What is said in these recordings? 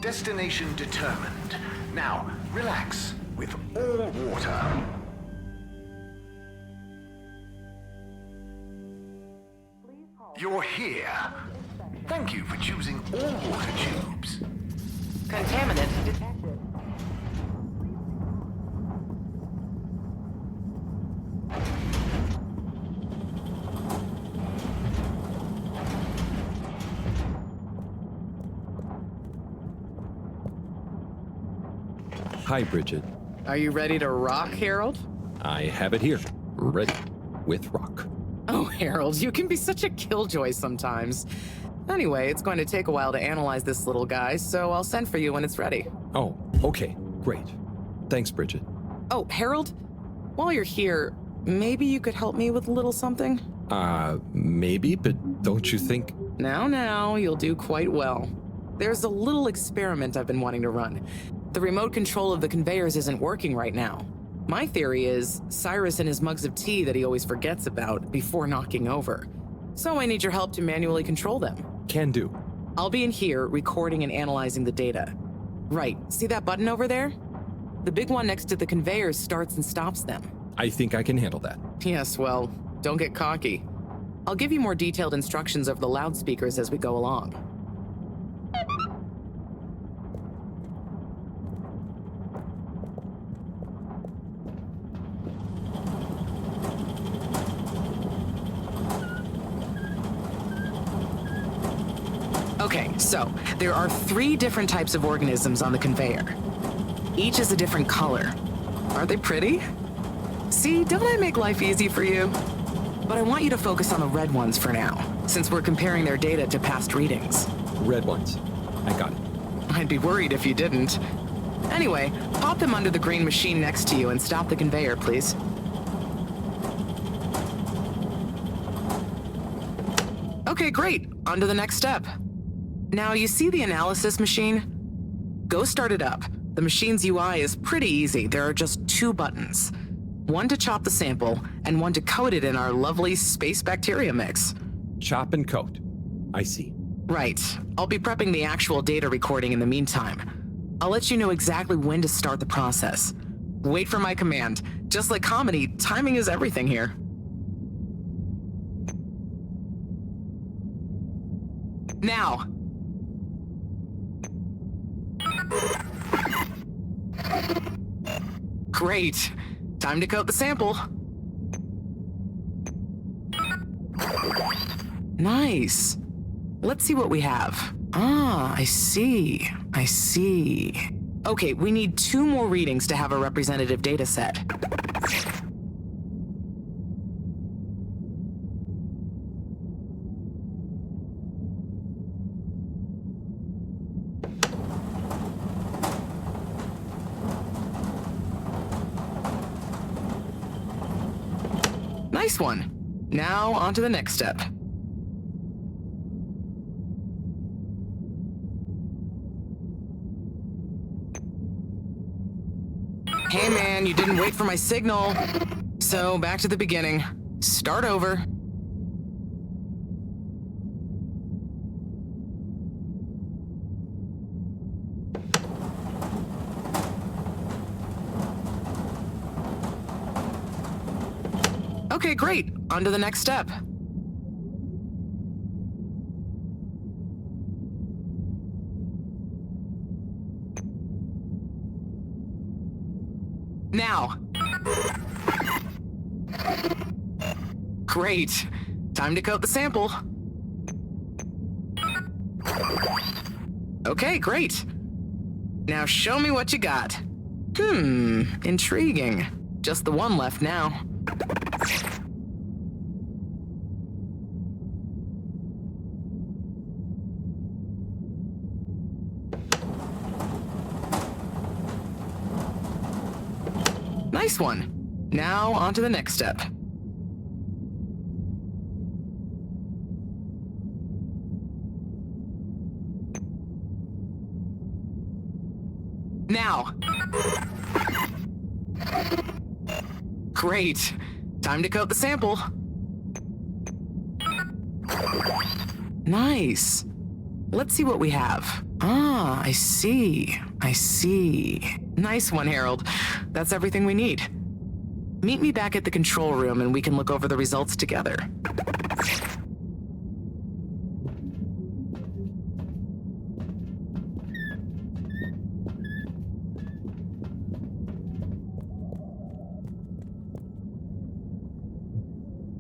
Destination determined. Now, relax with all water. You're here. Thank you for choosing all water tubes. Contaminant detected. Hi, Bridget. Are you ready to rock, Harold? I have it here, ready, with rock. Oh, Harold, you can be such a killjoy sometimes. Anyway, it's going to take a while to analyze this little guy, so I'll send for you when it's ready. Oh, okay, great. Thanks, Bridget. Oh, Harold, while you're here, maybe you could help me with a little something? Maybe, but don't you think... Now, you'll do quite well. There's a little experiment I've been wanting to run. The remote control of the conveyors isn't working right now. My theory is Cyrus and his mugs of tea that he always forgets about before knocking over. So I need your help to manually control them. Can do. I'll be in here recording and analyzing the data. Right, see that button over there? The big one next to the conveyors starts and stops them. I think I can handle that. Yes, well, don't get cocky. I'll give you more detailed instructions over the loudspeakers as we go along. Okay, so there are 3 different types of organisms on the conveyor. Each is a different color. Aren't they pretty? See, don't I make life easy for you? But I want you to focus on the red ones for now, since we're comparing their data to past readings. Red ones. I got it. I'd be worried if you didn't. Anyway, pop them under the green machine next to you and stop the conveyor, please. Okay, great. On to the next step. Now, you see the analysis machine? Go start it up. The machine's UI is pretty easy. There are just 2 buttons. One to chop the sample, and one to coat it in our lovely space bacteria mix. Chop and coat. I see. Right. I'll be prepping the actual data recording in the meantime. I'll let you know exactly when to start the process. Wait for my command. Just like comedy, timing is everything here. Now. Great. Time to coat the sample. Nice. Let's see what we have. Ah, I see. Okay, we need 2 more readings to have a representative data set. Nice one. Now, on to the next step. Hey man, you didn't wait for my signal. So, back to the beginning. Start over. Okay, great. On to the next step. Now. Great. Time to coat the sample. Okay, great. Now show me what you got. Intriguing. Just the one left now. Nice one. Now on to the next step. Now. Great. Time to coat the sample. Nice. Let's see what we have. Ah, I see. I see. Nice one, Harold. That's everything we need. Meet me back at the control room and we can look over the results together.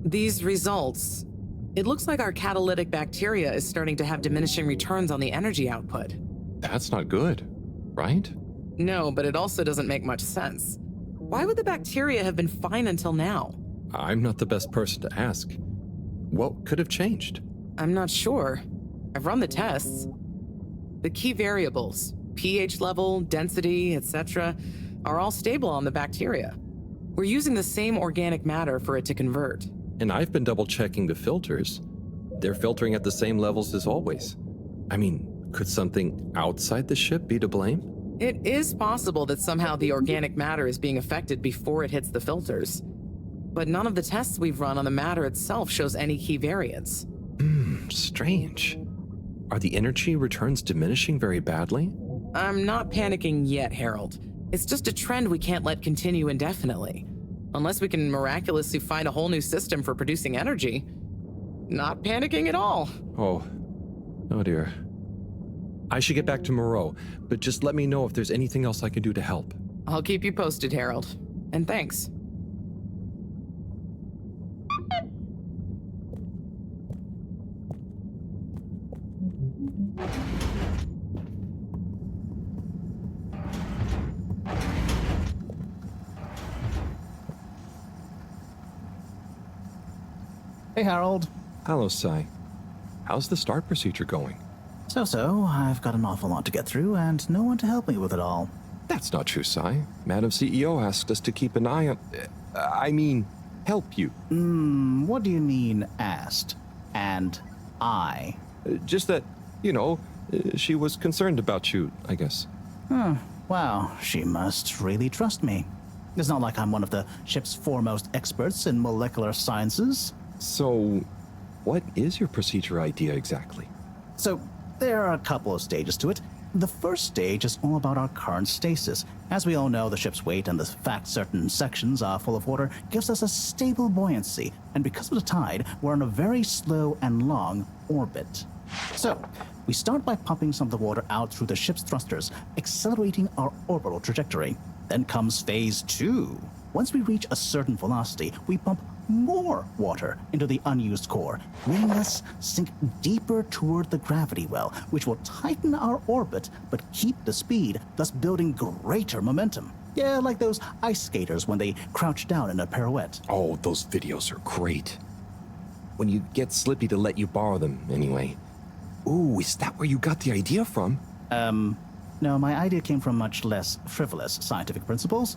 These results, it looks like our catalytic bacteria is starting to have diminishing returns on the energy output. That's not good, right? No, but it also doesn't make much sense. Why would the bacteria have been fine until now? I'm not the best person to ask. What could have changed? I'm not sure. I've run the tests. The key variables, pH level, density, etc., are all stable on the bacteria. We're using the same organic matter for it to convert. And I've been double-checking the filters. They're filtering at the same levels as always. I mean, could something outside the ship be to blame? It is possible that somehow the organic matter is being affected before it hits the filters. But none of the tests we've run on the matter itself shows any key variants. Strange. Are the energy returns diminishing very badly? I'm not panicking yet, Harold. It's just a trend we can't let continue indefinitely. Unless we can miraculously find a whole new system for producing energy. Not panicking at all. Oh dear. I should get back to Moreau, but just let me know if there's anything else I can do to help. I'll keep you posted, Harold. And thanks. Hey, Harold. Hello, Sai. How's the start procedure going? So, I've got an awful lot to get through and no one to help me with it all. That's not true, Sai. Madam CEO asked us to keep an eye on... help you. What do you mean, asked? And I? Just that, she was concerned about you, I guess. Wow, she must really trust me. It's not like I'm one of the ship's foremost experts in molecular sciences. So, what is your procedure idea exactly? So, there are a couple of stages to it. The first stage is all about our current stasis. As we all know, the ship's weight and the fact certain sections are full of water gives us a stable buoyancy, and because of the tide, we're on a very slow and long orbit. So, we start by pumping some of the water out through the ship's thrusters, accelerating our orbital trajectory. Then comes phase 2. Once we reach a certain velocity, we pump more water into the unused core, letting us sink deeper toward the gravity well, which will tighten our orbit but keep the speed, thus building greater momentum. Yeah, like those ice skaters when they crouch down in a pirouette. Oh, those videos are great. When you get Slippy to let you borrow them, anyway. Ooh, is that where you got the idea from? No, my idea came from much less frivolous scientific principles.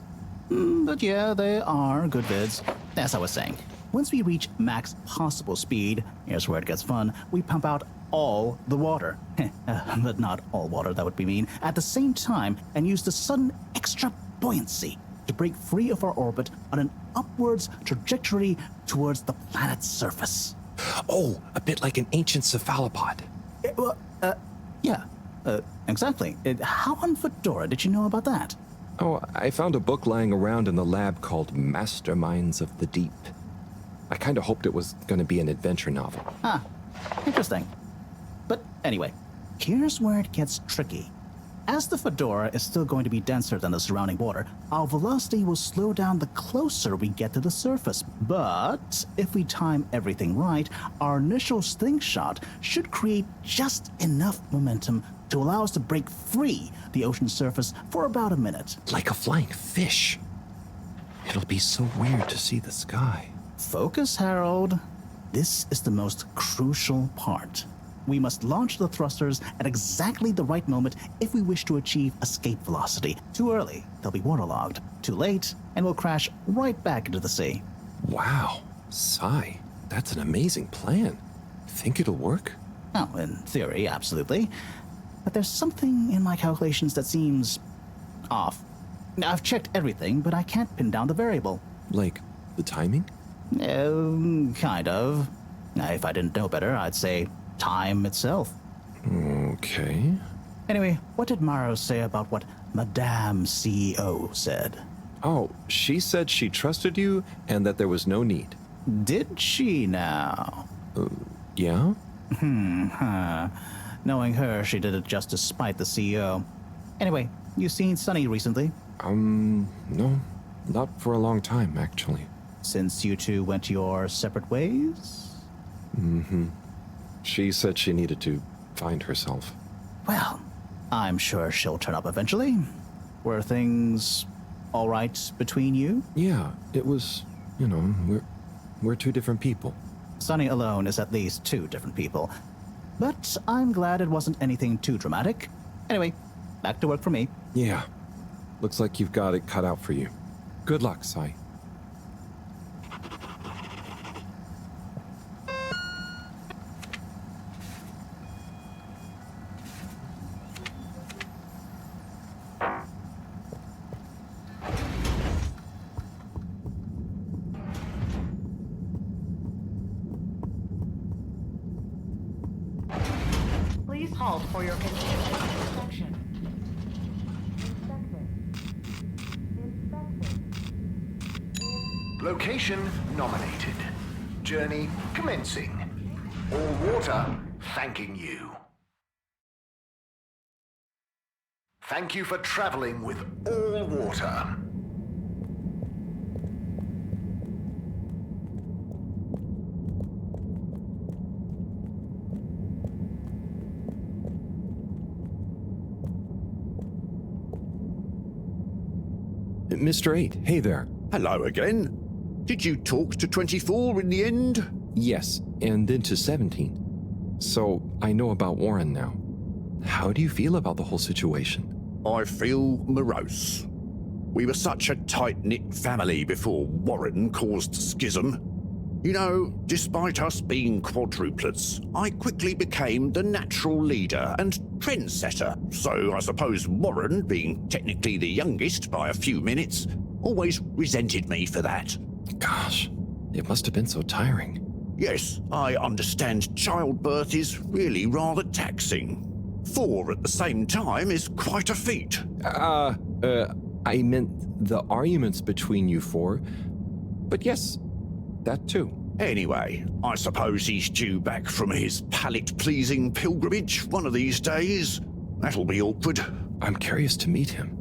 But yeah, they are good vids. As I was saying, once we reach max possible speed, here's where it gets fun, we pump out all the water. But not all water, that would be mean. At the same time, and use the sudden extra buoyancy to break free of our orbit on an upwards trajectory towards the planet's surface. Oh, a bit like an ancient cephalopod. Yeah, exactly. How on Fedora did you know about that? Oh, I found a book lying around in the lab called Masterminds of the Deep. I kind of hoped it was going to be an adventure novel. Interesting. But anyway, here's where it gets tricky. As the Fedora is still going to be denser than the surrounding water, our velocity will slow down the closer we get to the surface. But if we time everything right, our initial slingshot should create just enough momentum to allow us to break free the ocean surface for about a minute. Like a flying fish. It'll be so weird to see the sky. Focus, Harold. This is the most crucial part. We must launch the thrusters at exactly the right moment if we wish to achieve escape velocity. Too early, they'll be waterlogged. Too late, and we'll crash right back into the sea. Wow, Sai, that's an amazing plan. Think it'll work? Oh, in theory, absolutely. But there's something in my calculations that seems off. I've checked everything, but I can't pin down the variable. Like the timing? Kind of. If I didn't know better, I'd say time itself. Okay. Anyway, what did Maro say about what Madame CEO said? Oh, she said she trusted you and that there was no need. Did she now? Yeah? Knowing her, she did it just to spite the CEO. Anyway, you seen Sunny recently? No. Not for a long time, actually. Since you two went your separate ways? She said she needed to find herself. Well, I'm sure she'll turn up eventually. Were things all right between you? Yeah, it was, we're two different people. Sunny alone is at least two different people. But I'm glad it wasn't anything too dramatic. Anyway, back to work for me. Yeah. Looks like you've got it cut out for you. Good luck, Sai. Please halt for your continued inspection. Location nominated. Journey commencing. All water thanking you. Thank you for traveling with all water. Mr. 8, hey there. Hello again. Did you talk to 24 in the end? Yes, and then to 17. So, I know about Warren now. How do you feel about the whole situation? I feel morose. We were such a tight-knit family before Warren caused schism. You know, despite us being quadruplets, I quickly became the natural leader and trendsetter. So I suppose Warren, being technically the youngest by a few minutes, always resented me for that. Gosh, it must have been so tiring. Yes, I understand childbirth is really rather taxing. 4 at the same time is quite a feat. I meant the arguments between you 4. But yes, that too. Anyway, I suppose he's due back from his palate-pleasing pilgrimage one of these days. That'll be awkward. I'm curious to meet him.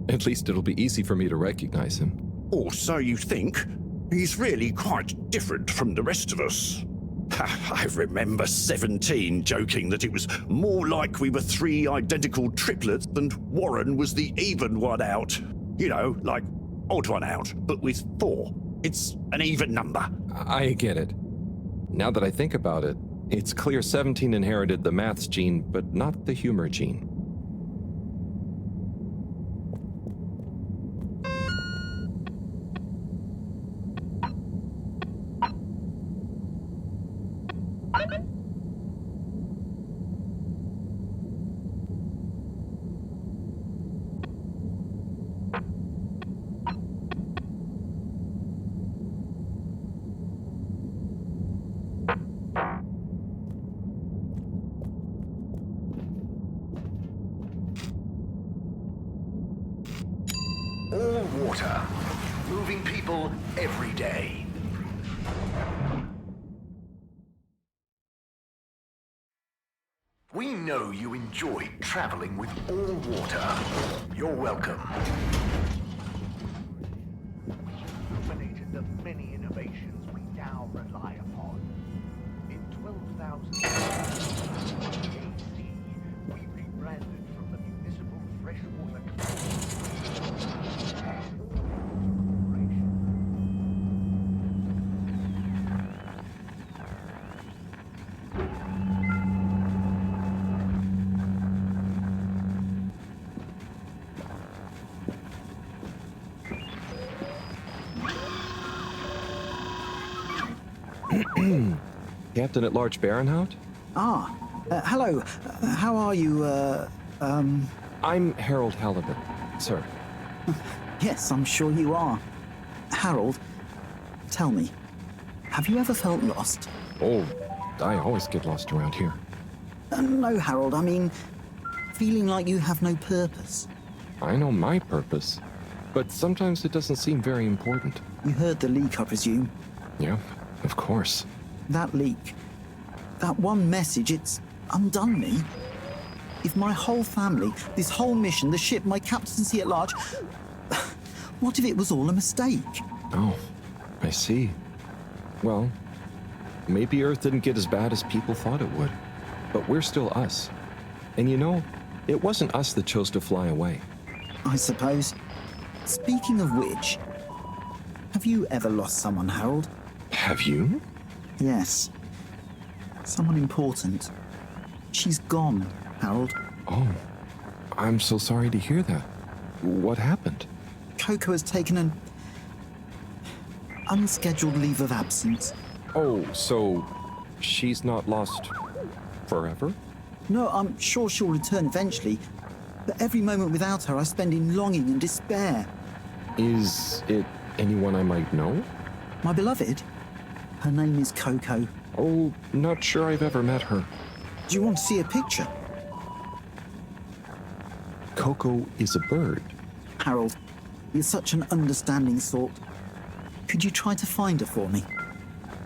At least it'll be easy for me to recognize him. Or so you think. He's really quite different from the rest of us. I remember 17 joking that it was more like we were 3 identical triplets and Warren was the even one out. You know, like odd one out, but with 4. It's an even number. I get it. Now that I think about it, it's clear 17 inherited the maths gene, but not the humor gene. All water. Moving people every day. We know you enjoy traveling with all water. You're welcome. We illuminated the many innovations we now rely upon. In 12,000 AC, we Captain at Large Baronhout? Hello. How are you, I'm Harold Halibut, sir. Yes, I'm sure you are. Harold, tell me, have you ever felt lost? Oh, I always get lost around here. No, Harold, I mean, feeling like you have no purpose. I know my purpose, but sometimes it doesn't seem very important. You heard the leak, I presume. Yeah, of course. That leak, that one message, it's undone me. If my whole family, this whole mission, the ship, my captaincy at large, what if it was all a mistake? Oh, I see. Well, maybe Earth didn't get as bad as people thought it would, but we're still us. And you know, it wasn't us that chose to fly away. I suppose. Speaking of which, have you ever lost someone, Harold? Have you? Yes. Someone important. She's gone, Harold. Oh, I'm so sorry to hear that. What happened? Coco has taken an unscheduled leave of absence. Oh, so she's not lost forever? No, I'm sure she'll return eventually, but every moment without her I spend in longing and despair. Is it anyone I might know? My beloved? Her name is Coco. Oh, not sure I've ever met her. Do you want to see a picture? Coco is a bird. Harold, you're such an understanding sort. Could you try to find her for me?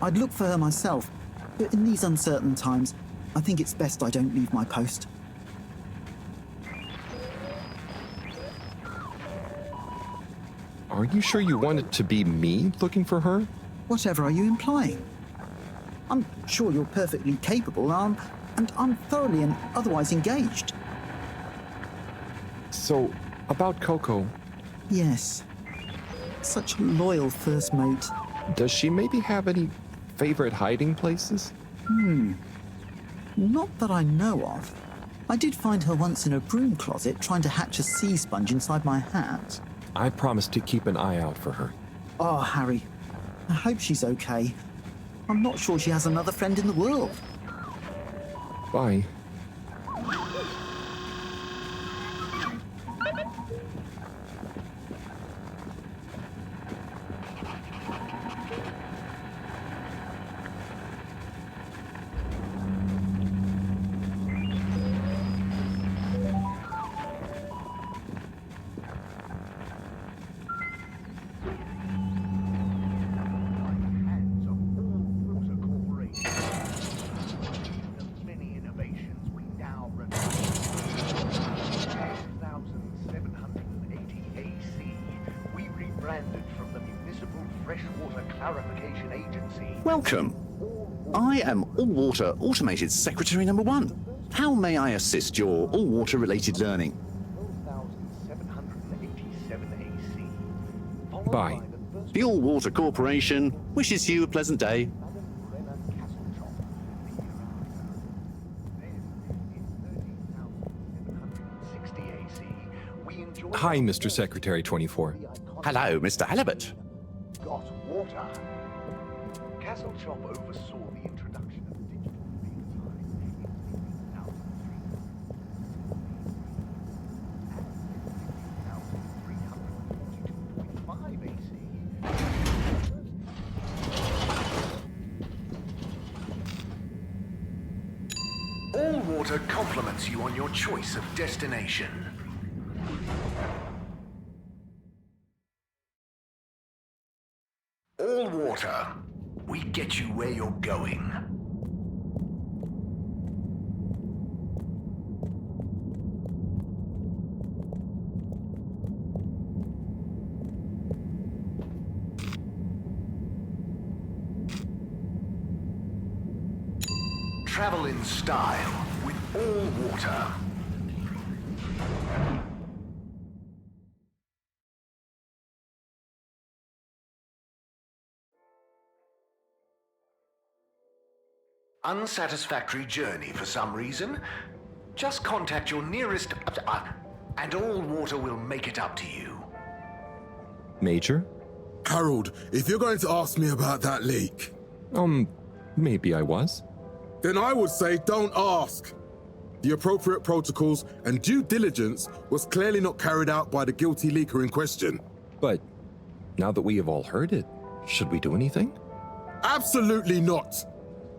I'd look for her myself, but in these uncertain times, I think it's best I don't leave my post. Are you sure you want it to be me looking for her? Whatever are you implying? I'm sure you're perfectly capable, and I'm thoroughly and otherwise engaged. So, about Coco, Yes. Such a loyal first mate. does she maybe have any favorite hiding places? Not that I know of. I did find her once in a broom closet trying to hatch a sea sponge inside my hat. I promise to keep an eye out for her. Oh, Harry, I hope she's okay. I'm not sure she has another friend in the world. Bye. Hands of all water corporations. The many innovations we now regard. 1780 AC, we rebranded from the Municipal Freshwater Clarification Agency. Welcome. I am All-Water Automated Secretary number 1. How may I assist your all-water related learning? 1787 AC. Bye. The All-Water Corporation wishes you a pleasant day. Hi, Mr. Secretary 24. Hello, Mr. Halibut. Got water. Castle Chop oversaw the introduction of digital All water compliments you on your choice of destination. All water. We get you where you're going. Travel in style with all water. Unsatisfactory journey for some reason? Just contact your nearest... and all water will make it up to you. Major? Harold, if you're going to ask me about that leak, Maybe I was. Then I would say don't ask. The appropriate protocols and due diligence was clearly not carried out by the guilty leaker in question. But now that we have all heard it, should we do anything? Absolutely not.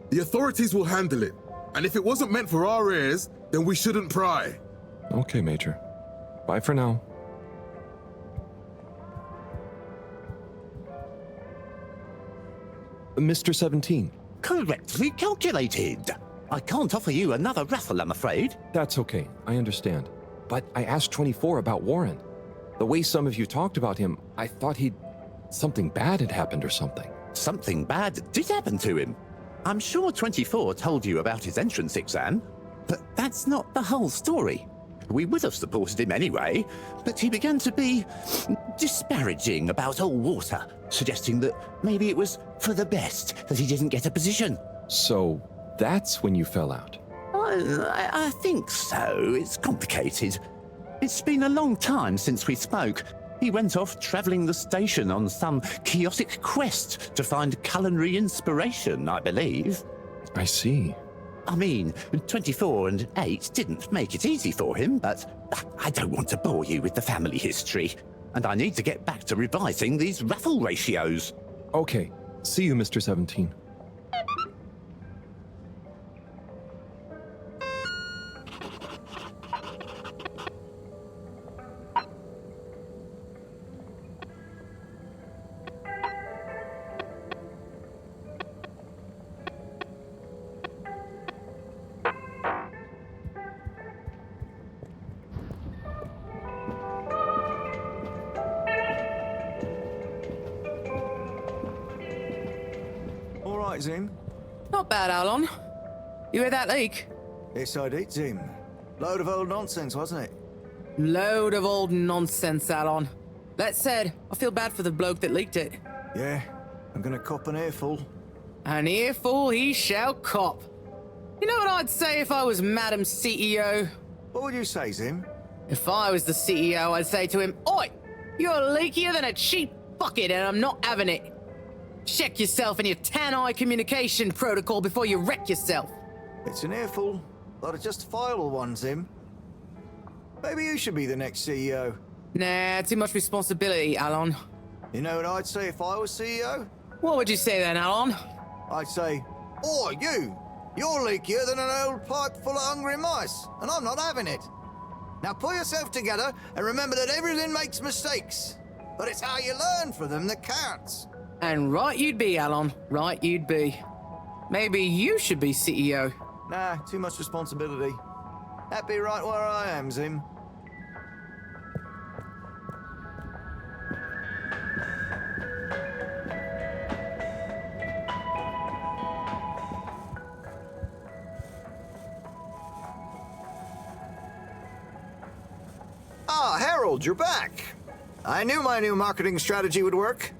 The authorities will handle it. And if it wasn't meant for our ears, then we shouldn't pry. Okay, Major. Bye for now. Mr. 17. Correctly calculated. I can't offer you another raffle, I'm afraid. That's okay, I understand. But I asked 24 about Warren. The way some of you talked about him, I thought something bad had happened or something. Something bad did happen to him. I'm sure 24 told you about his entrance exam, but that's not the whole story. We would have supported him anyway, but he began to be disparaging about old water, suggesting that maybe it was for the best that he didn't get a position. So that's when you fell out. I think so. It's complicated. It's been a long time since we spoke. He went off travelling the station on some chaotic quest to find culinary inspiration, I believe. I see. I mean, 24 and 8 didn't make it easy for him, but I don't want to bore you with the family history, and I need to get back to revising these raffle ratios. Okay, see you, Mr. 17. All right, Zim. Not bad, Alon. You hear that leak? Yes, I did, Zim. Load of old nonsense, wasn't it? Load of old nonsense, Alon. That said, I feel bad for the bloke that leaked it. Yeah, I'm gonna cop an earful. An earful he shall cop. You know what I'd say if I was Madam CEO? What would you say, Zim? If I was the CEO, I'd say to him, Oi! You're leakier than a cheap bucket and I'm not having it. Check yourself and your tan-eye communication protocol before you wreck yourself. It's an earful, but a justifiable one, Zim. Maybe you should be the next CEO. Nah, too much responsibility, Alon. You know what I'd say if I was CEO? What would you say then, Alon? I'd say, Oi, you! You're leakier than an old pipe full of hungry mice, and I'm not having it. Now pull yourself together and remember that everyone makes mistakes. But it's how you learn from them that counts. And right you'd be, Alon. Right you'd be. Maybe you should be CEO. Nah, too much responsibility. Happy right where I am, Zim. Ah, Harold, you're back. I knew my new marketing strategy would work.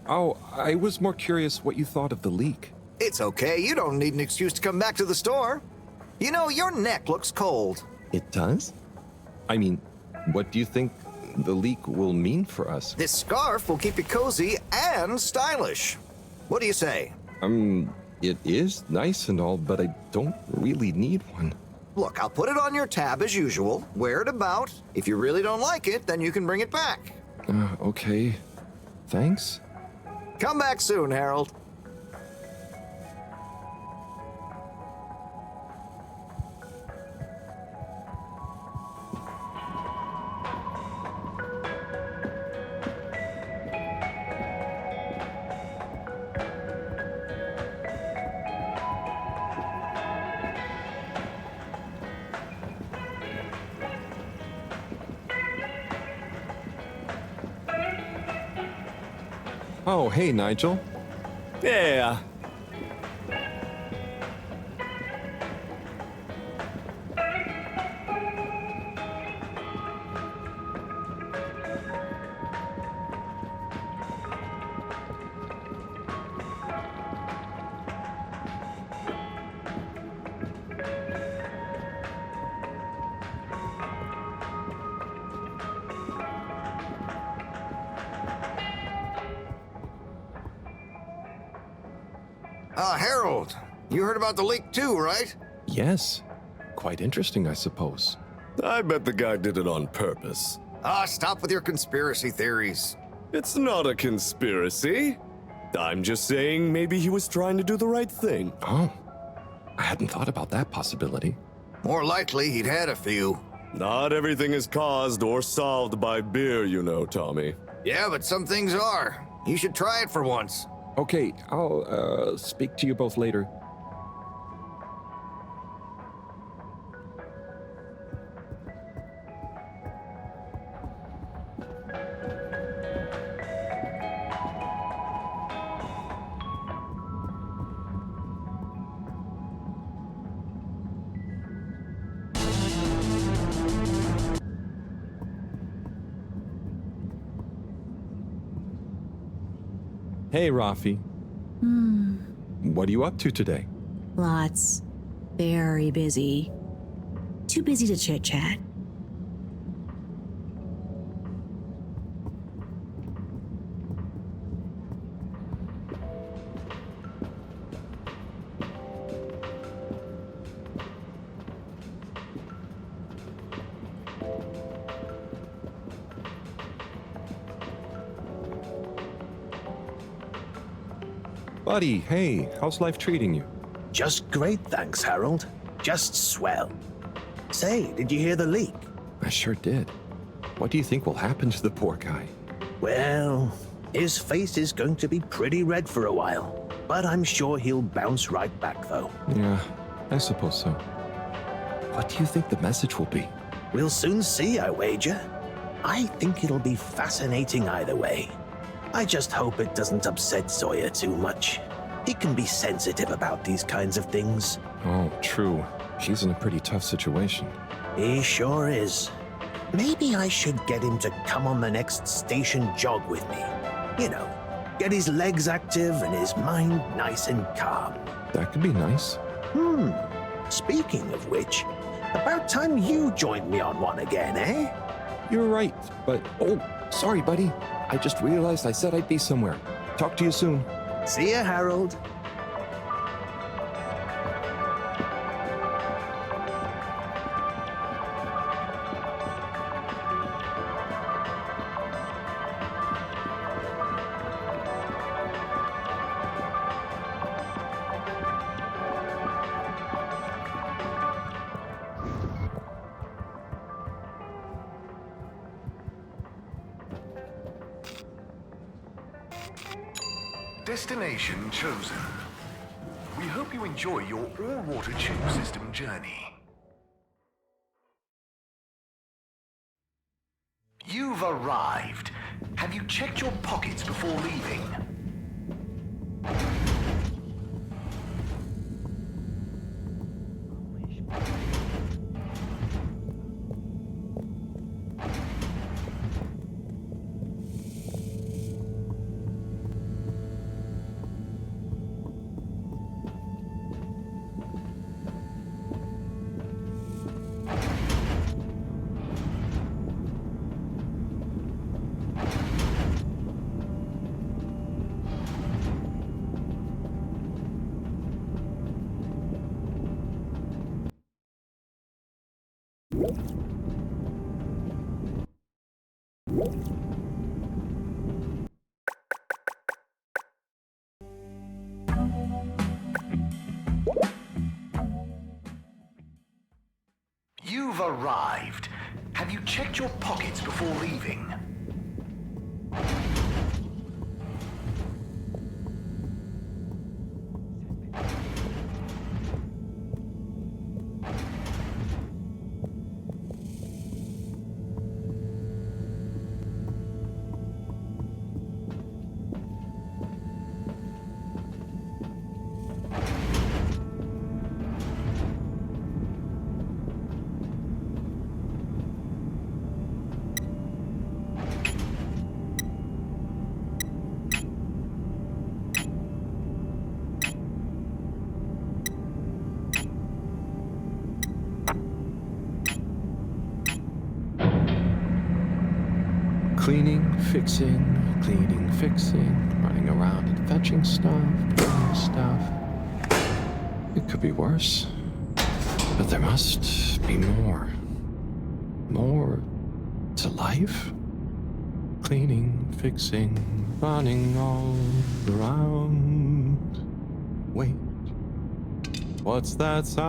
Oh, I was more curious what you thought of the leak. It's okay, you don't need an excuse to come back to the store. You know, your neck looks cold. It does? I mean, what do you think the leak will mean for us? This scarf will keep you cozy and stylish. What do you say? It is nice and all, but I don't really need one. Look, I'll put it on your tab as usual. Wear it about. If you really don't like it, then you can bring it back. Okay. Thanks. Come back soon, Harold. Oh, hey, Nigel. Yeah. Harold, you heard about the leak too, right? Yes. Quite interesting, I suppose. I bet the guy did it on purpose. Stop with your conspiracy theories. It's not a conspiracy. I'm just saying maybe he was trying to do the right thing. Oh, I hadn't thought about that possibility. More likely, he'd had a few. Not everything is caused or solved by beer, you know, Tommy. Yeah, but some things are. You should try it for once. Okay, I'll speak to you both later. Hey, Rafi. What are you up to today? Lots. Very busy. Too busy to chit-chat. Buddy, hey, how's life treating you? Just great, thanks, Harold. Just swell. Say, did you hear the leak? I sure did. What do you think will happen to the poor guy? Well, his face is going to be pretty red for a while, but I'm sure he'll bounce right back, though. Yeah, I suppose so. What do you think the message will be? We'll soon see, I wager. I think it'll be fascinating either way. I just hope it doesn't upset Sawyer too much. He can be sensitive about these kinds of things. Oh, true. He's in a pretty tough situation. He sure is. Maybe I should get him to come on the next station jog with me. You know, get his legs active and his mind nice and calm. That could be nice. Speaking of which, about time you joined me on one again, eh? You're right, but... Oh, sorry, buddy. I just realized I said I'd be somewhere. Talk to you soon. See ya, Harold. Destination chosen. We hope you enjoy your all-water tube system journey. You've arrived. Have you checked your pockets before leaving? You've arrived. Have you checked your pockets before leaving? Cleaning, fixing, running around and fetching stuff, doing stuff. It could be worse. But there must be more. More to life? Cleaning, fixing, running all around. Wait. What's that sound?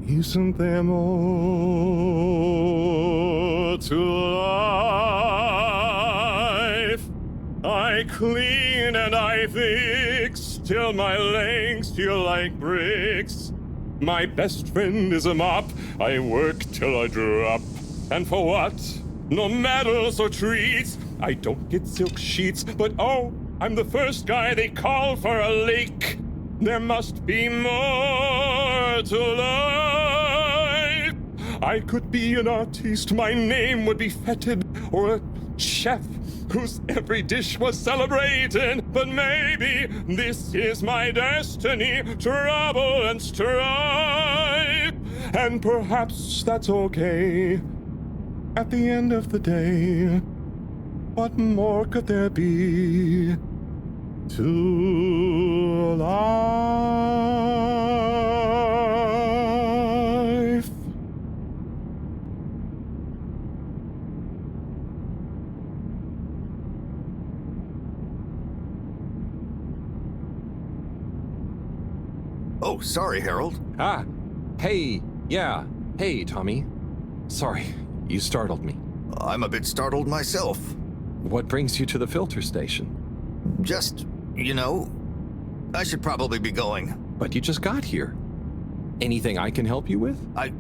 Isn't there more to life? I clean and I fix till my legs feel like bricks. My best friend is a mop. I work till I drop. And for what? No medals or treats. I don't get silk sheets, but oh, I'm the first guy they call for a leak. There must be more to life. I could be an artiste, my name would be feted, or a chef whose every dish was celebrated. But maybe this is my destiny, trouble and strife. And perhaps that's okay. At the end of the day, what more could there be to life? Oh, sorry, Harold. Ah, hey, yeah. Hey, Tommy. Sorry, you startled me. I'm a bit startled myself. What brings you to the filter station? Just, you know, I should probably be going. But you just got here. Anything I can help you with? I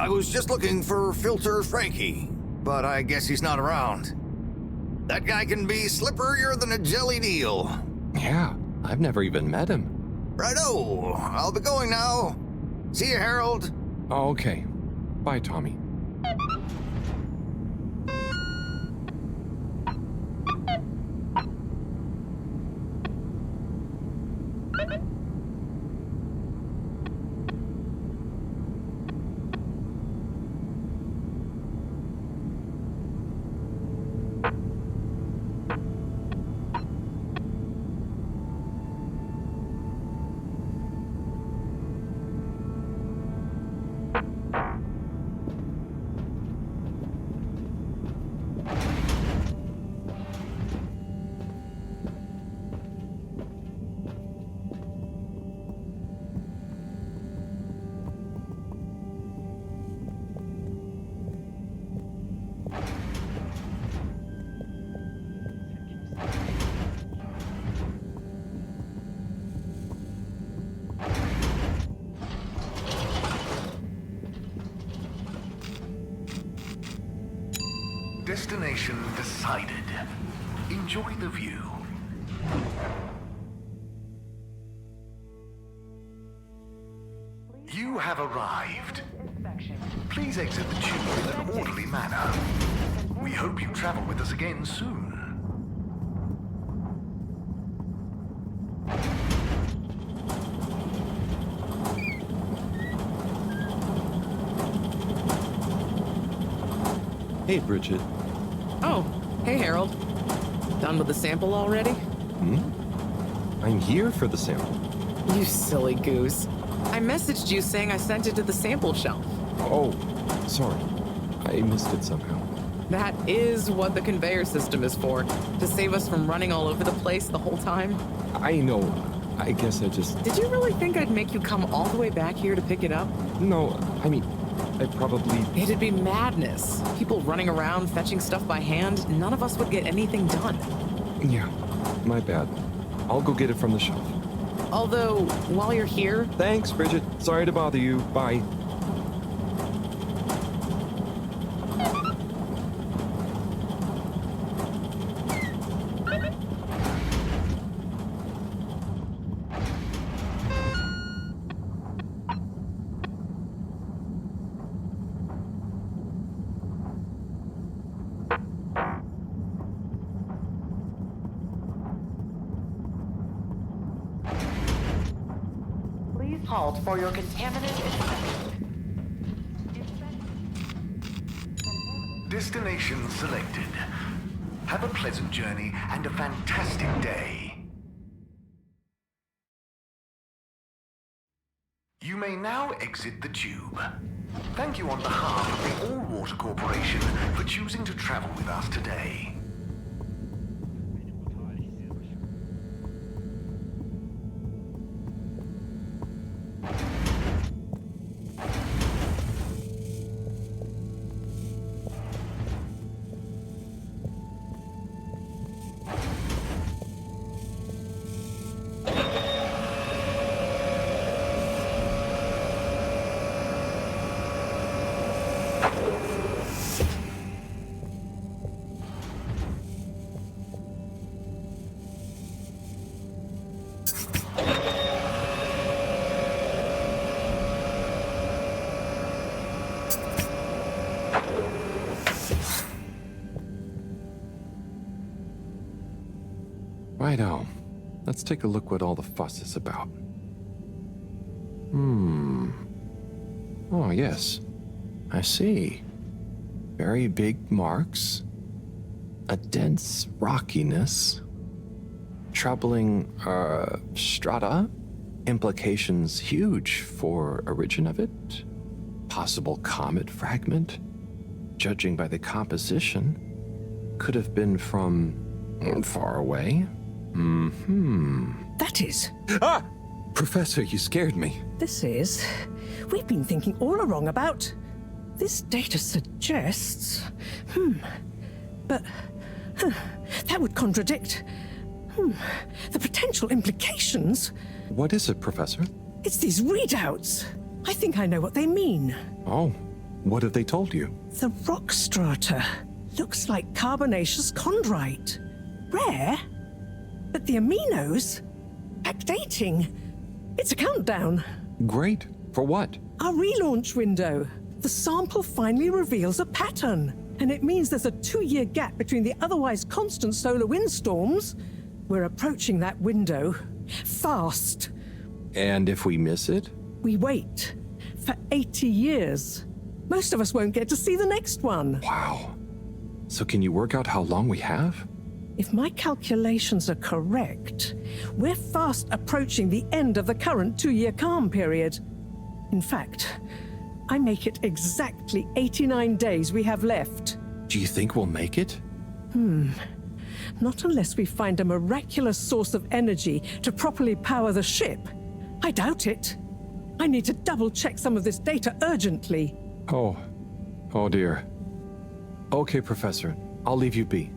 was just looking for Filter Frankie, but I guess he's not around. That guy can be slipperier than a jellied eel. Yeah, I've never even met him. Righto, I'll be going now. See you, Harold. Oh, okay. Bye, Tommy. Destination decided. Enjoy the view. You have arrived. Please exit the tube in an orderly manner. We hope you travel with us again soon. Hey, Bridget. Oh, hey, Harold. Done with the sample already? I'm here for the sample. You silly goose. I messaged you saying I sent it to the sample shelf. Oh, sorry. I missed it somehow. That is what the conveyor system is for, to save us from running all over the place the whole time. I know. I guess I just... Did you really think I'd make you come all the way back here to pick it up? No, I mean, I probably... It'd be madness. People running around, fetching stuff by hand. None of us would get anything done. Yeah, my bad. I'll go get it from the shelf. Although, while you're here... Thanks, Bridget. Sorry to bother you. Bye. Please halt for your contaminant inspection. Destination selected. Have a pleasant journey and a fantastic day. may now exit the tube. Thank you on behalf of the All-Water Corporation for choosing to travel with us today. Righto. Let's take a look what all the fuss is about. Oh, yes. I see. Very big marks. A dense rockiness. Troubling, strata. Implications huge for origin of it. Possible comet fragment. Judging by the composition, could have been from far away. That is. Ah! Professor, you scared me. This is. We've been thinking all along about. This data suggests. But. That would contradict. The potential implications. What is it, Professor? It's these readouts. I think I know what they mean. Oh, what have they told you? The rock strata. Looks like carbonaceous chondrite. Rare. But the aminos. Backdating. It's a countdown. Great. For what? Our relaunch window. The sample finally reveals a pattern. And it means there's a 2-year gap between the otherwise constant solar windstorms. We're approaching that window. Fast. And if we miss it? We wait. For 80 years. Most of us won't get to see the next one. Wow. So can you work out how long we have? If my calculations are correct, we're fast approaching the end of the current 2-year calm period. In fact, I make it exactly 89 days we have left. Do you think we'll make it? Not unless we find a miraculous source of energy to properly power the ship. I doubt it. I need to double-check some of this data urgently. Oh dear. Okay, Professor. I'll leave you be.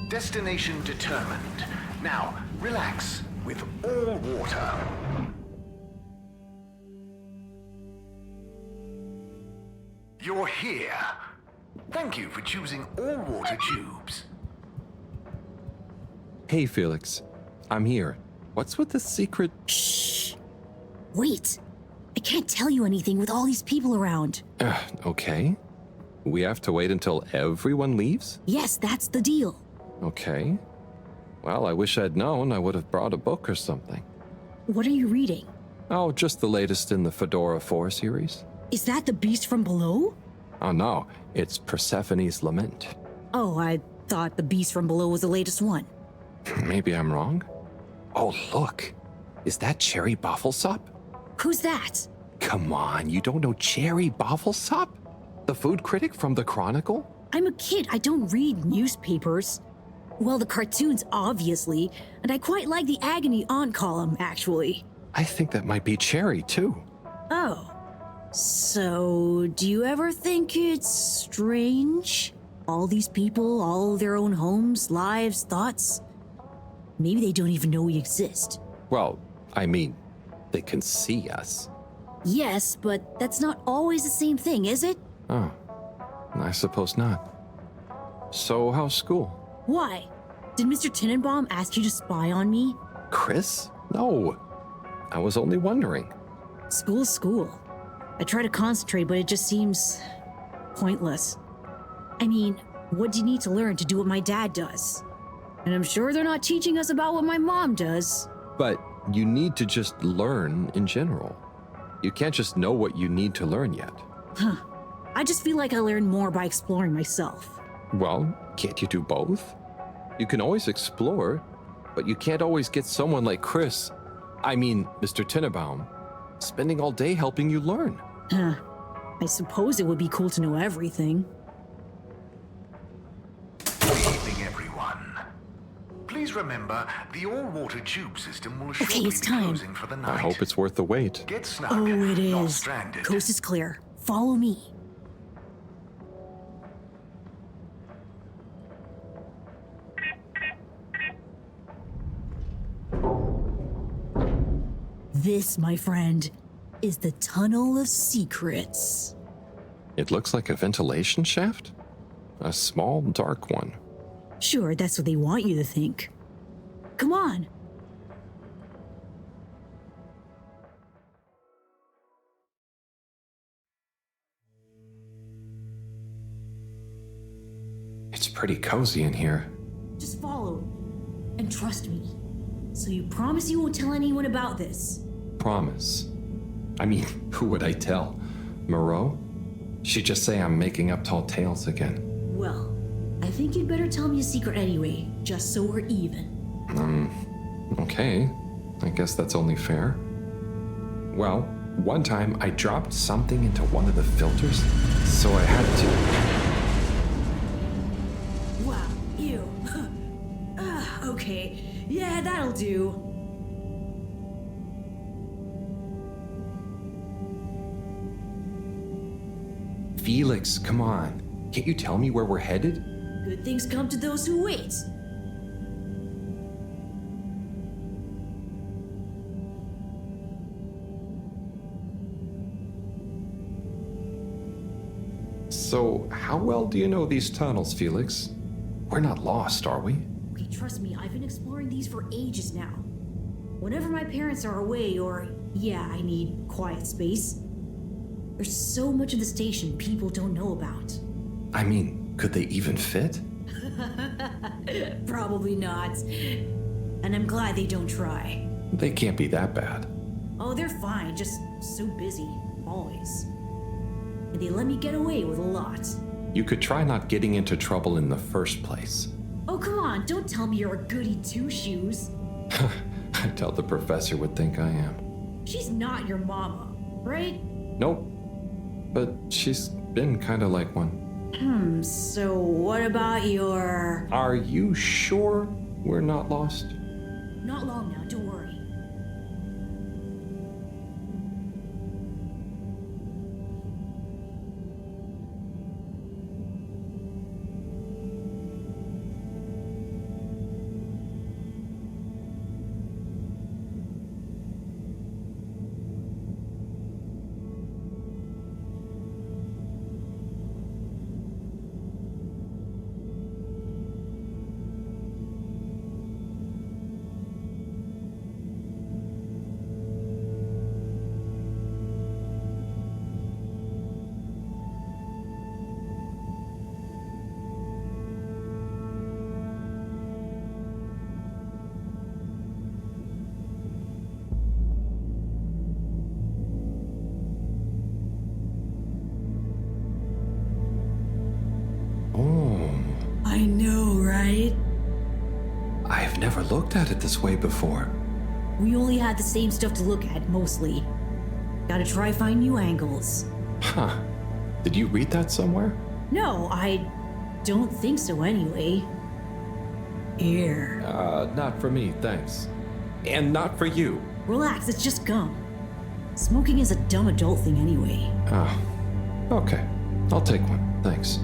Destination determined. Now, relax with all water. You're here. Thank you for choosing all water tubes. Hey, Felix. I'm here. What's with the secret? Shh. Wait. I can't tell you anything with all these people around. Okay. We have to wait until everyone leaves? Yes, that's the deal. Okay. Well, I wish I'd known. I would have brought a book or something. What are you reading? Oh, just the latest in the Fedora 4 series. Is that the beast from below? Oh, no. It's Persephone's Lament. Oh, I thought the beast from below was the latest one. Maybe I'm wrong. Oh, look. Is that Cherry Bofflesop? Who's that? Come on, you don't know Cherry Bofflesop? The food critic from the Chronicle? I'm a kid. I don't read newspapers. Well, the cartoons, obviously, and I quite like the Agony On column, actually. I think that might be Cherry, too. Oh. So, do you ever think it's strange? All these people, all their own homes, lives, thoughts? Maybe they don't even know we exist. Well, I mean, they can see us. Yes, but that's not always the same thing, is it? Oh, I suppose not. So, how's school? Why? Did Mr. Tenenbaum ask you to spy on me? Chris? No. I was only wondering. School's school. I try to concentrate, but it just seems pointless. I mean, what do you need to learn to do what my dad does? And I'm sure they're not teaching us about what my mom does. But you need to just learn in general. You can't just know what you need to learn yet. Huh. I just feel like I learn more by exploring myself. Well, can't you do both? You can always explore, but you can't always get someone like Chris, Mr. Tenenbaum, spending all day helping you learn. Huh. I suppose it would be cool to know everything. Good evening, everyone. Please remember, the all-water tube system will shortly be closing for the night. I hope it's worth the wait. Get snug, Oh, it not is. stranded. Coast is clear. Follow me. This, my friend, is the Tunnel of Secrets. It looks like a ventilation shaft? A small, dark one. Sure, that's what they want you to think. Come on. It's pretty cozy in here. Just follow. And trust me. So you promise you won't tell anyone about this? Promise. Who would I tell? Moreau? She'd just say I'm making up tall tales again. Well, I think you'd better tell me a secret anyway, just so we're even. Okay. I guess that's only fair. Well, one time I dropped something into one of the filters, so I had to... Wow, ew. Okay, yeah, that'll do. Felix, come on. Can't you tell me where we're headed? Good things come to those who wait. So, how well do you know these tunnels, Felix? We're not lost, are we? Okay, trust me, I've been exploring these for ages now. Whenever my parents are away or, I need quiet space, there's so much of the station people don't know about. Could they even fit? Probably not. And I'm glad they don't try. They can't be that bad. Oh, they're fine, just so busy, always. And they let me get away with a lot. You could try not getting into trouble in the first place. Oh, come on, don't tell me you're a goody two-shoes. I doubt the professor would think I am. She's not your mama, right? Nope. But she's been kind of like one. So what about your... Are you sure we're not lost? Not long now, don't worry. I know, right? I've never looked at it this way before. We only had the same stuff to look at, mostly. Gotta try find new angles. Huh. Did you read that somewhere? No, I don't think so anyway. Here. Not for me, thanks. And not for you. Relax, it's just gum. Smoking is a dumb adult thing anyway. Ah, okay. I'll take one, thanks.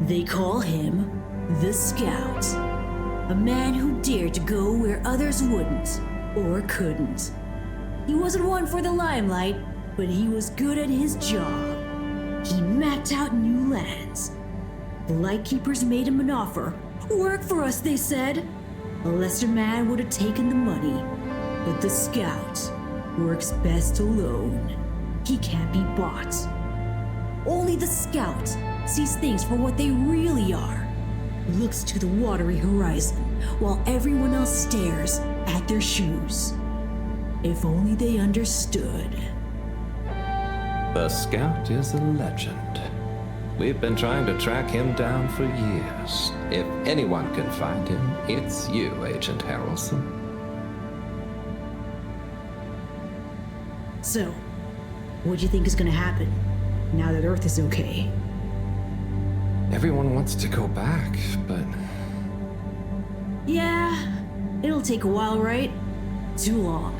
They call him the Scout. A man who dared to go where others wouldn't or couldn't. He wasn't one for the limelight, but he was good at his job. He mapped out new lands. The Lightkeepers made him an offer. Work for us, they said. A lesser man would have taken the money. But the Scout works best alone. He can't be bought. Only the Scout sees things for what they really are. Looks to the watery horizon while everyone else stares at their shoes. If only they understood. The Scout is a legend. We've been trying to track him down for years. If anyone can find him, it's you, Agent Harrelson. So, what do you think is gonna happen now that Earth is okay? Everyone wants to go back, but... Yeah, it'll take a while, right? Too long.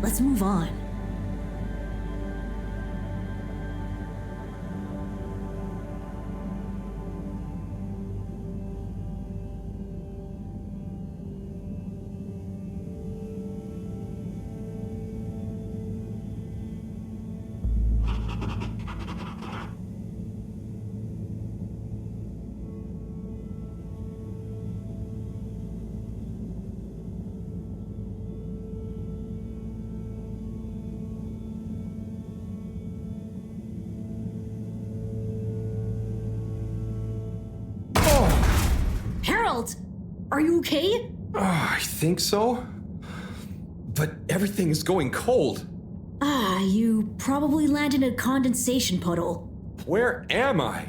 Let's move on. Harold, are you okay? I think so. But everything is going cold. You probably landed in a condensation puddle. Where am I?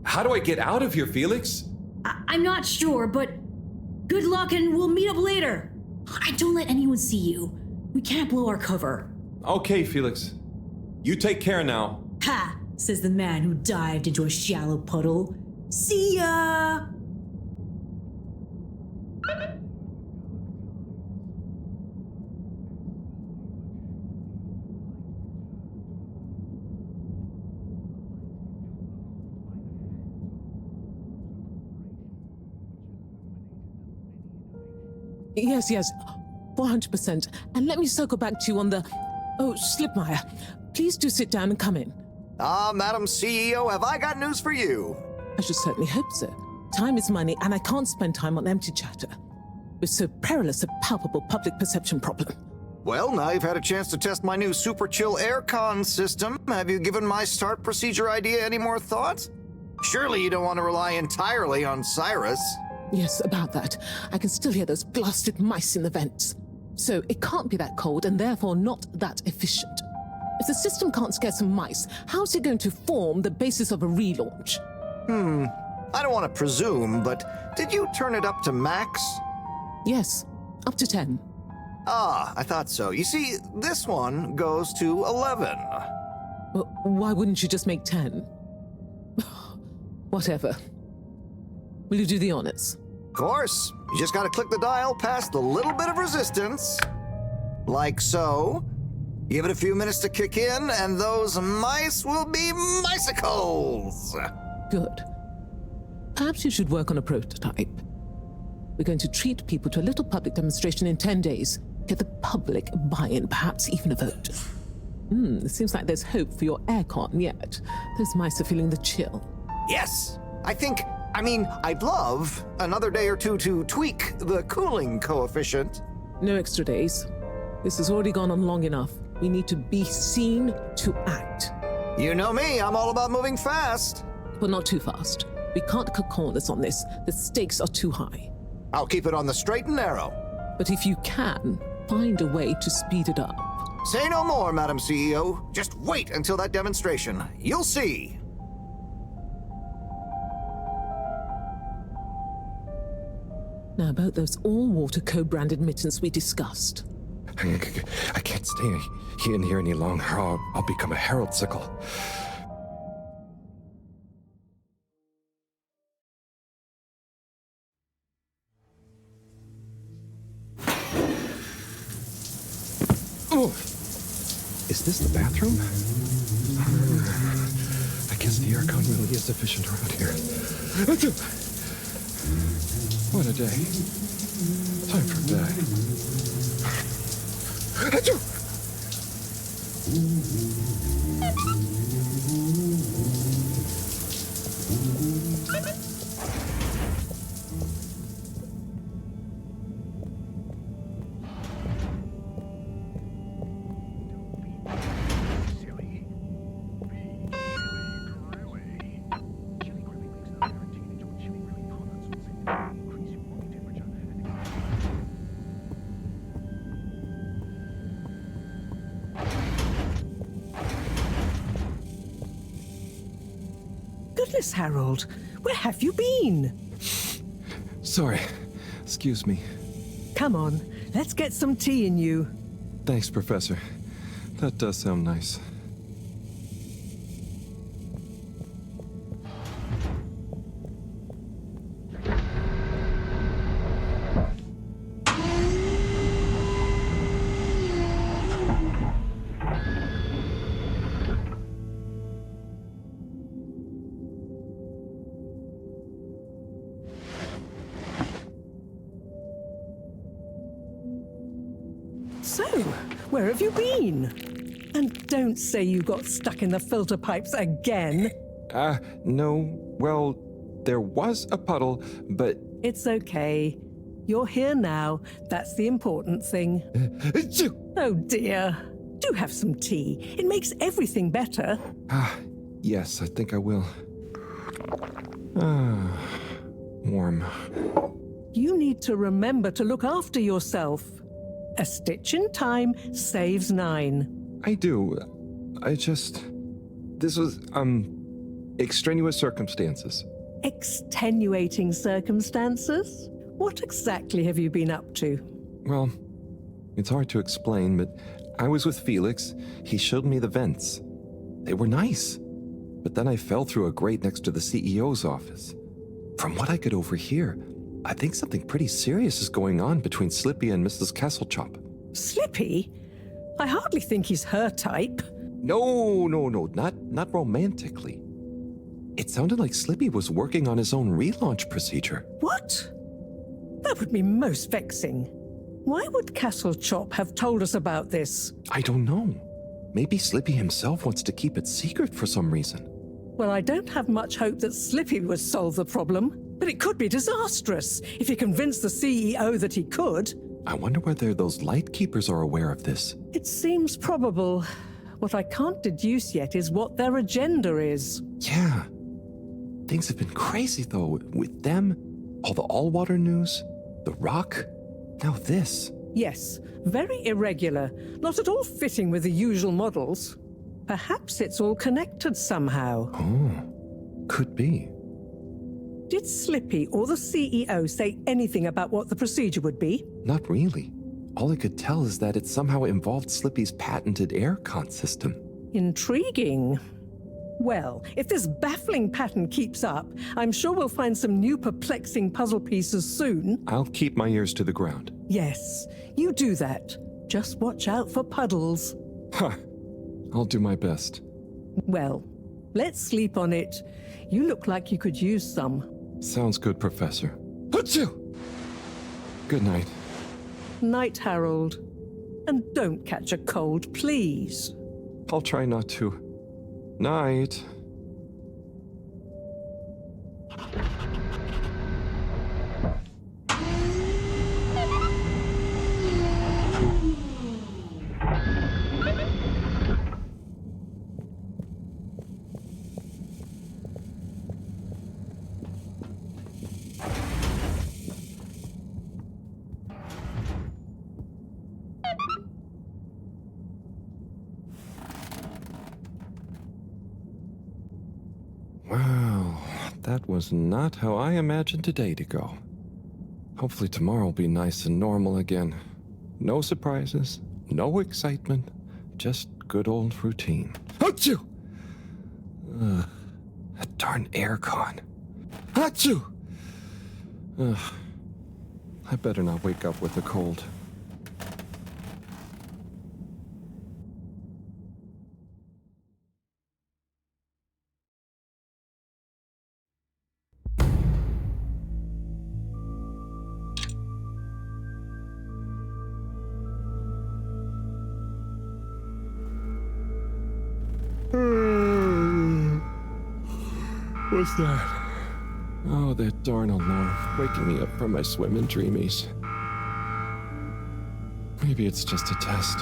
How do I get out of here, Felix? I'm not sure, but good luck and we'll meet up later. Don't let anyone see you. We can't blow our cover. Okay, Felix. You take care now. Ha! Says the man who dived into a shallow puddle. See ya! Yes, 400%. And let me circle back to you on the... Oh, Slipmeyer, please do sit down and come in. Madam CEO, have I got news for you? I should certainly hope so. Time is money, and I can't spend time on empty chatter. With so perilous a palpable public perception problem. Well, now you've had a chance to test my new super chill aircon system. Have you given my start procedure idea any more thought? Surely you don't want to rely entirely on Cyrus. Yes, about that. I can still hear those blasted mice in the vents. So it can't be that cold and therefore not that efficient. If the system can't scare some mice, how's it going to form the basis of a relaunch? I don't want to presume, but did you turn it up to max? Yes, up to 10. I thought so. You see, this one goes to 11. Well, why wouldn't you just make 10? Whatever. Will you do the honors? Of course. You just gotta click the dial past the little bit of resistance. Like so. Give it a few minutes to kick in, and those mice will be micicles! Good. Perhaps you should work on a prototype. We're going to treat people to a little public demonstration in 10 days. Get the public buy-in, perhaps even a vote. It seems like there's hope for your aircon yet. Those mice are feeling the chill. Yes! I'd love another day or two to tweak the cooling coefficient. No extra days. This has already gone on long enough. We need to be seen to act. You know me, I'm all about moving fast. But not too fast. We can't cut corners on this. The stakes are too high. I'll keep it on the straight and narrow. But if you can, find a way to speed it up. Say no more, Madam CEO. Just wait until that demonstration. You'll see. Now about those all-water co-branded mittens we discussed. I can't stay in here any longer. I'll become a herald sickle. Oh! Is this the bathroom? I guess the aircon really is efficient around here. What a day. Time for bed. Goodness, Harold, where have you been? Sorry. Excuse me. Come on, let's get some tea in you. Thanks, Professor. That does sound nice. So, where have you been? And don't say you got stuck in the filter pipes again. No. Well, there was a puddle, but... It's okay. You're here now. That's the important thing. Oh dear. Do have some tea. It makes everything better. Yes, I think I will. Warm. You need to remember to look after yourself. A stitch in time saves 9. I do. This was, extraneous circumstances. Extenuating circumstances? What exactly have you been up to? Well, it's hard to explain, but I was with Felix. He showed me the vents. They were nice. But then I fell through a grate next to the CEO's office. From what I could overhear, I think something pretty serious is going on between Slippy and Mrs. Kesselchop. Slippy? I hardly think he's her type. No, not romantically. It sounded like Slippy was working on his own relaunch procedure. What? That would be most vexing. Why would Kesselchop have told us about this? I don't know. Maybe Slippy himself wants to keep it secret for some reason. Well, I don't have much hope that Slippy would solve the problem. But it could be disastrous if he convinced the CEO that he could. I wonder whether those light keepers are aware of this. It seems probable. What I can't deduce yet is what their agenda is. Yeah. Things have been crazy, though, with them, all the all-water news, the rock, now this. Yes, very irregular, not at all fitting with the usual models. Perhaps it's all connected somehow. Oh, could be. Did Slippy or the CEO say anything about what the procedure would be? Not really. All I could tell is that it somehow involved Slippy's patented aircon system. Intriguing. Well, if this baffling pattern keeps up, I'm sure we'll find some new perplexing puzzle pieces soon. I'll keep my ears to the ground. Yes, you do that. Just watch out for puddles. I'll do my best. Well, let's sleep on it. You look like you could use some. Sounds good, Professor. Achoo! Good night. Night, Harold. And don't catch a cold, please. I'll try not to. Night. Well, that was not how I imagined today to go. Hopefully tomorrow will be nice and normal again. No surprises, No excitement, just good old routine. Achoo! That darn aircon. Achoo! I better not wake up with a cold. What's that? Oh, that darn alarm, waking me up from my swimming dreamies. Maybe it's just a test.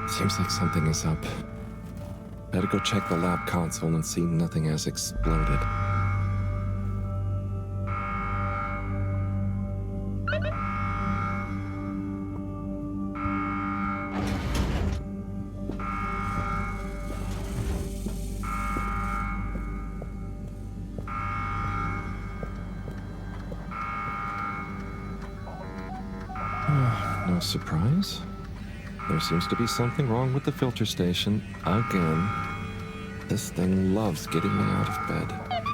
Seems like something is up. Better go check the lab console and see nothing has exploded. No surprise. There seems to be something wrong with the filter station again. This thing loves getting me out of bed.